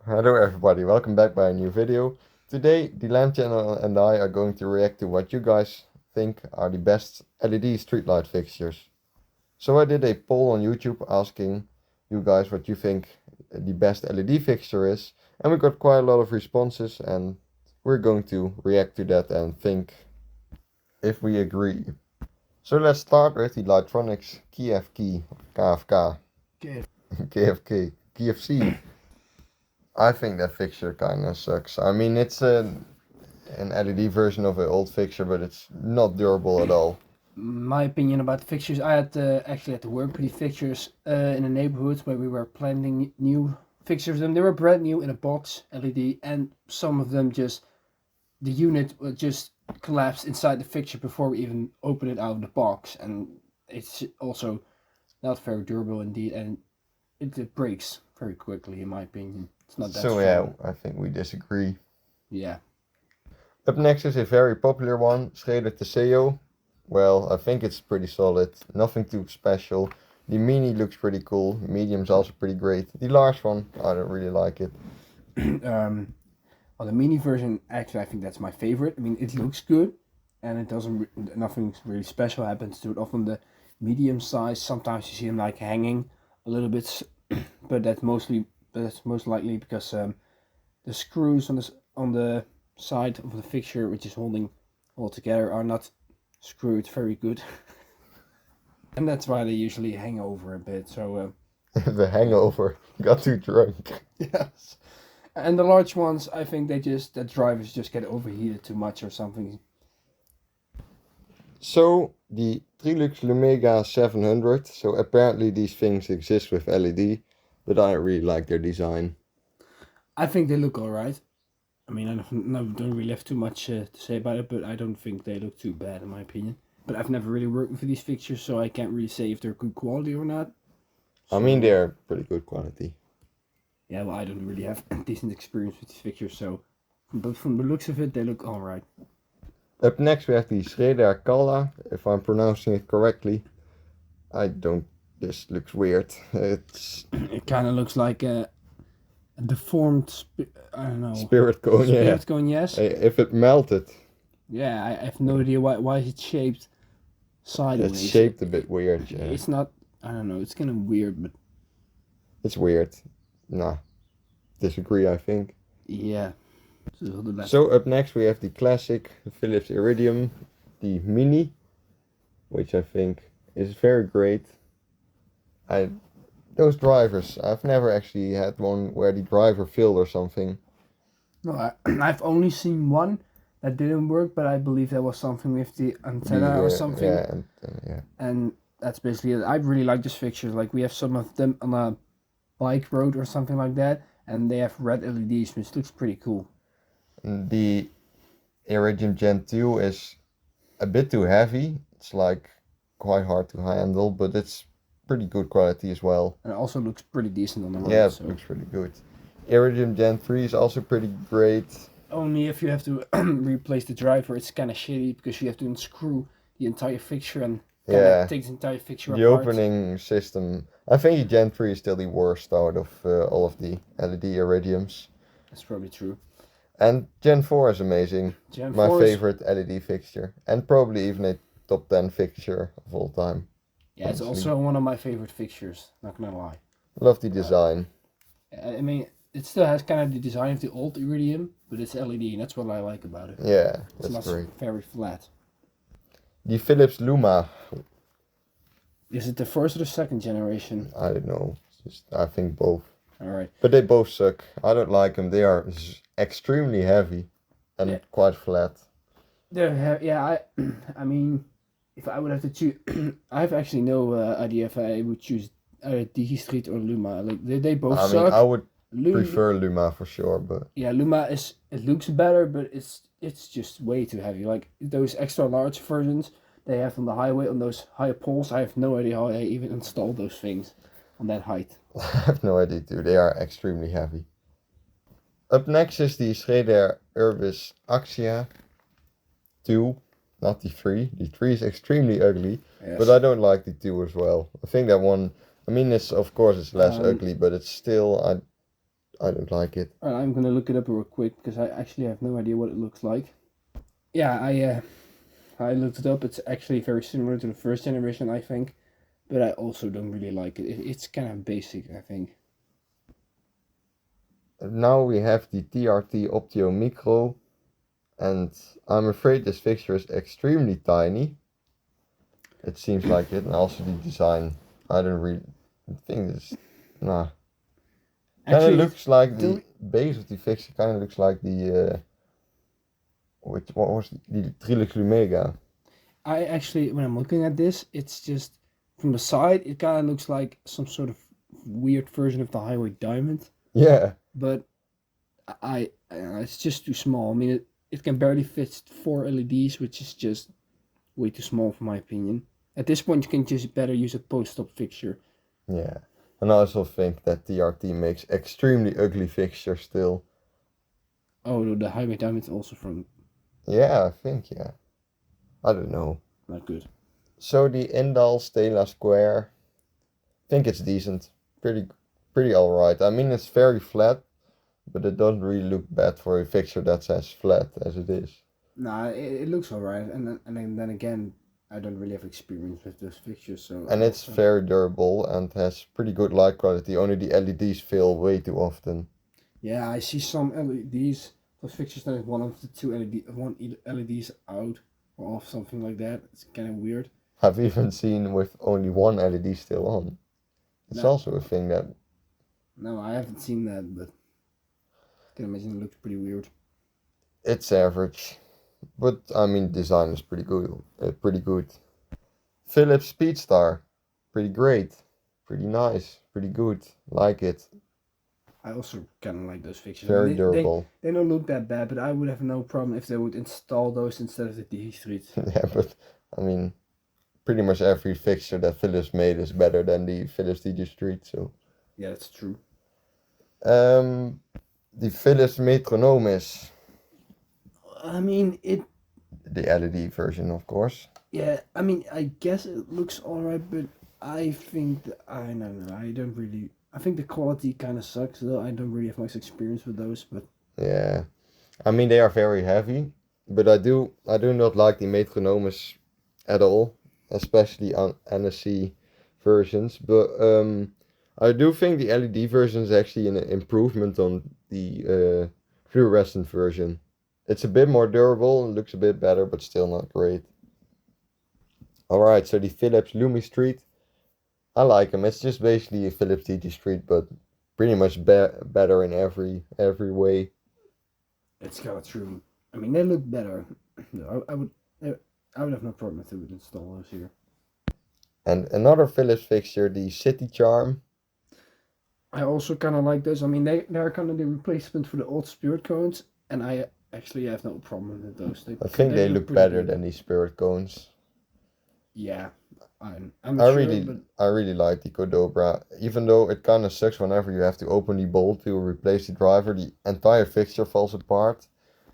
Hello everybody, welcome back by a new video. Today, the Lamp channel and I are going to react to what you guys think are the best LED streetlight fixtures. So I did a poll on YouTube asking you guys what you think the best LED fixture is, and we got quite a lot of responses, and we're going to react to that and think if we agree. So let's start with the Lightronics KFK, KFK, KFC. I think that fixture kinda sucks. I mean, it's an LED version of an old fixture, but it's not durable at all. My opinion about the fixtures, I had actually had to work with the fixtures in the neighborhood where we were planting new fixtures. They were brand new in a box, LED, and some of them the unit just collapsed inside the fixture before we even opened it out of the box. And it's also not very durable indeed, and it breaks very quickly in my opinion. It's not that strong. Yeah, I think we disagree. Yeah. Up next is a very popular one, Schrader Teseo. Well, I think it's pretty solid, nothing too special. The mini looks pretty cool, medium's also pretty great. The large one, I don't really like it. Well, the mini version, actually, I think that's my favorite. I mean, it looks good, and it doesn't, nothing really special happens to it. Often the medium size, sometimes you see them like hanging a little bit, but that's most likely because the screws on the side of the fixture, which is holding all together, are not screwed very good. And that's why they usually hang over a bit. So The hangover, got too drunk. yes. And the large ones, I think the drivers just get overheated too much or something. So, the Trilux Lumega 700, so apparently these things exist with LED, but I don't really like their design. I think they look alright. I mean, I don't really have too much to say about it, but I don't think they look too bad in my opinion. But I've never really worked with these fixtures, so I can't really say if they're good quality or not. So, I mean, they're pretty good quality. Yeah, well, I don't really have decent experience with these fixtures, so... But from the looks of it, they look alright. Up next we have the Schrader Kalla, if I'm pronouncing it correctly. This looks weird. It kind of looks like a deformed, I don't know. Spirit cone, yeah. Spirit cone, yes. If it melted. Yeah, I have no idea why is it shaped sideways. It's shaped a bit weird, yeah. It's not, I don't know, it's kind of weird, but... It's weird. Nah, disagree I think. Yeah. So up next we have the classic Philips Iridium, the Mini, which I think is very great. Those drivers, I've never actually had one where the driver failed or something. No, I've only seen one that didn't work, but I believe that was something with the antenna or something. Yeah, and that's basically it. I really like these fixtures. Like, we have some of them on a bike road or something like that, and they have red LEDs, which looks pretty cool. The Iridium Gen 2 is a bit too heavy. It's like quite hard to handle, but it's pretty good quality as well. And it also looks pretty decent on the road. Yeah, it looks pretty good. Iridium Gen 3 is also pretty great. Only if you have to replace the driver, it's kind of shitty because you have to unscrew the entire fixture and take the entire fixture apart. The opening system, I think the Gen 3 is still the worst out of all of the LED Iridiums. That's probably true. And Gen 4 is amazing. My favorite LED fixture. And probably even a top 10 fixture of all time. Yeah, it's also one of my favorite fixtures, not gonna lie. Love the design. I mean, it still has kind of the design of the old Iridium, but it's LED, and that's what I like about it. Yeah, that's it's great. Very flat. The Philips Luma. Is it the first or the second generation? I don't know. I think both. Alright. But they both suck. I don't like them. They are extremely heavy and quite flat. Yeah, I mean, if I would have to choose, I have actually no idea if I would choose Digistreet or Luma. Like, they both suck. I mean, I would prefer Luma for sure, but... Yeah, Luma it looks better, but it's just way too heavy. Like, those extra large versions they have on the highway, on those high poles, I have no idea how they even installed those things on that height. I have no idea too, they are extremely heavy. Up next is the Schrader Urbis Axia 2, not the 3. The 3 is extremely ugly, yes. But I don't like the 2 as well. I think that one, I mean, it's of course it's less ugly, but it's still, I don't like it. Alright, I'm gonna look it up real quick because I actually have no idea what it looks like. Yeah, I looked it up. It's actually very similar to the first generation, I think, but I also don't really like it. It's kind of basic, I think. Now we have the TRT Optio Micro, and I'm afraid this fixture is extremely tiny. It seems like it, and also the design. I don't really think it's nah. Kind of looks like the base of the fixture. Kind of looks like the what was the Trilix Lumega. I actually, when I'm looking at this, it's just from the side, it kind of looks like some sort of weird version of the Highway Diamond. Yeah. But it's just too small. I mean, it can barely fit 4 LEDs, which is just way too small for my opinion. At this point, you can just better use a post-op fixture. Yeah. And I also think that TRT makes extremely ugly fixtures still. Oh, the Highway Diamond also from... Yeah, I think, yeah. I don't know. Not good. So the Indal Stela Square, I think it's decent. Pretty alright. I mean, it's very flat, but it doesn't really look bad for a fixture that's as flat as it is. Nah, it looks alright. And then again, I don't really have experience with those fixtures, so... And it's very durable and has pretty good light quality. Only the LEDs fail way too often. Yeah, I see some LEDs, those fixtures that one of the two LEDs out or off, something like that. It's kind of weird. I've even seen with only one LED still on. It's also a thing that... No, I haven't seen that, but I can imagine it looks pretty weird. It's average. But, I mean, design is pretty good. Philips Speedstar. Pretty great. Pretty nice. Pretty good. Like it. I also kind of like those fixtures. Very durable. They don't look that bad, but I would have no problem if they would install those instead of the D-Streets. Yeah, but, I mean, pretty much every fixture that Philips made is better than the Philips D-Street, so... Yeah, that's true. The Philips Metronomes. I mean, The LED version, of course. Yeah, I mean, I guess it looks alright, but I think I don't know. I think the quality kind of sucks, though. I don't really have much experience with those, but Yeah, I mean they are very heavy, but I do not like the Metronomes at all, especially on NSC versions. But I do think the LED version is actually an improvement on the fluorescent version. It's a bit more durable and looks a bit better, but still not great. Alright, so the Philips Lumi Street. I like them. It's just basically a Philips DT Street, but pretty much better in every way. it's kind of true. I mean, they look better. I would have no problem if they would install those here. And another Philips fixture, the City Charm. I also kind of like those. I mean, they're kind of the replacement for the old Spirit cones, and I actually have no problem with those. I think they look better than these Spirit cones. Yeah, I really like the Cordobra, even though it kind of sucks whenever you have to open the bolt to replace the driver. The entire fixture falls apart.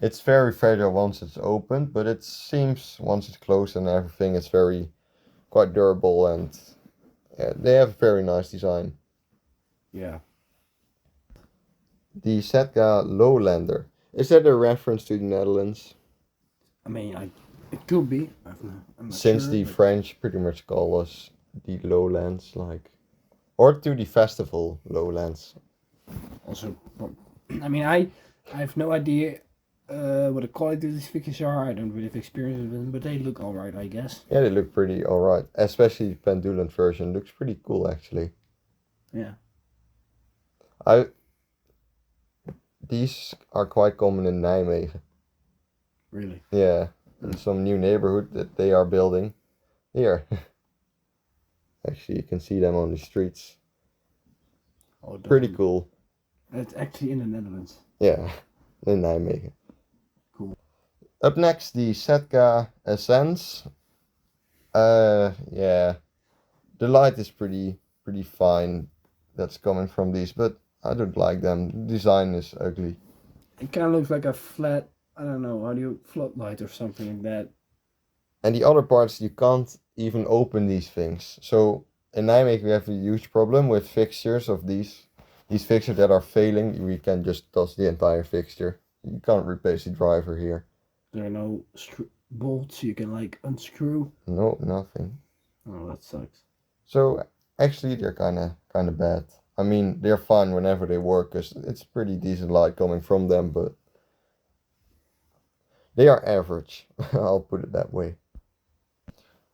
It's very fragile once it's opened, but it seems once it's closed and everything, it's quite durable, and yeah, they have a very nice design. Yeah. The Zetka Lowlander. Is that a reference to the Netherlands? I mean, it could be. I'm not Since sure, the but... French pretty much call us the lowlands, or to the festival lowlands. Also, I mean, I have no idea what the quality of these figures are. I don't really have experience with them, but they look alright, I guess. Yeah, they look pretty alright. Especially the pendulum version looks pretty cool, actually. Yeah. These are quite common in Nijmegen. Really? Yeah, in some new neighborhood that they are building. Here. Actually, you can see them on the streets. Oh, pretty cool. It's actually in the Netherlands. Yeah, in Nijmegen. Cool. Up next, the Zetka Essence. Yeah, the light is pretty fine. That's coming from these, but I don't like them. The design is ugly. It kind of looks like a flat, I don't know, floodlight or something like that. And the other parts, you can't even open these things. So in Nijmegen we have a huge problem with fixtures of these these fixtures that are failing, we can just toss the entire fixture. You can't replace the driver here. There are no bolts you can like unscrew. No, nothing. Oh, that sucks. So actually, they're kind of bad. I mean, they're fun whenever they work, cause it's pretty decent light coming from them, but they are average. I'll put it that way.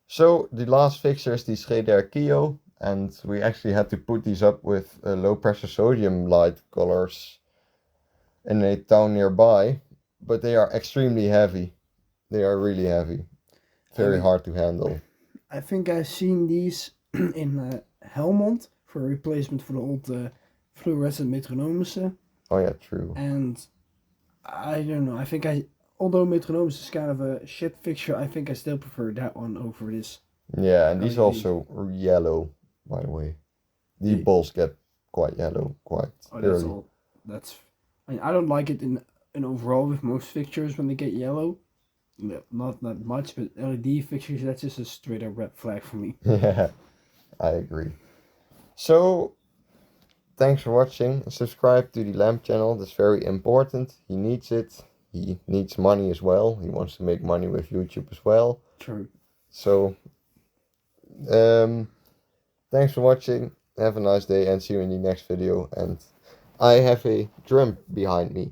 So the last fixture is the Scheder Kio, and we actually had to put these up with low pressure sodium light colors in a town nearby, but they are extremely heavy. They are really heavy. Very hard to handle. I think I've seen these in Helmond for a replacement for the old fluorescent metronomes. Oh yeah, true. And I don't know, although metronomes is kind of a shit fixture, I think I still prefer that one over this. Yeah, and these also are yellow, by the way. The balls get quite yellow, quite early. I don't like it in overall with most fixtures when they get yellow. Not that much, but LED fixtures, that's just a straight up red flag for me. Yeah, I agree. So, thanks for watching. Subscribe to the Lamp channel, that's very important. He needs it. He needs money as well. He wants to make money with YouTube as well. True. So, thanks for watching. Have a nice day and see you in the next video. And I have a drum behind me.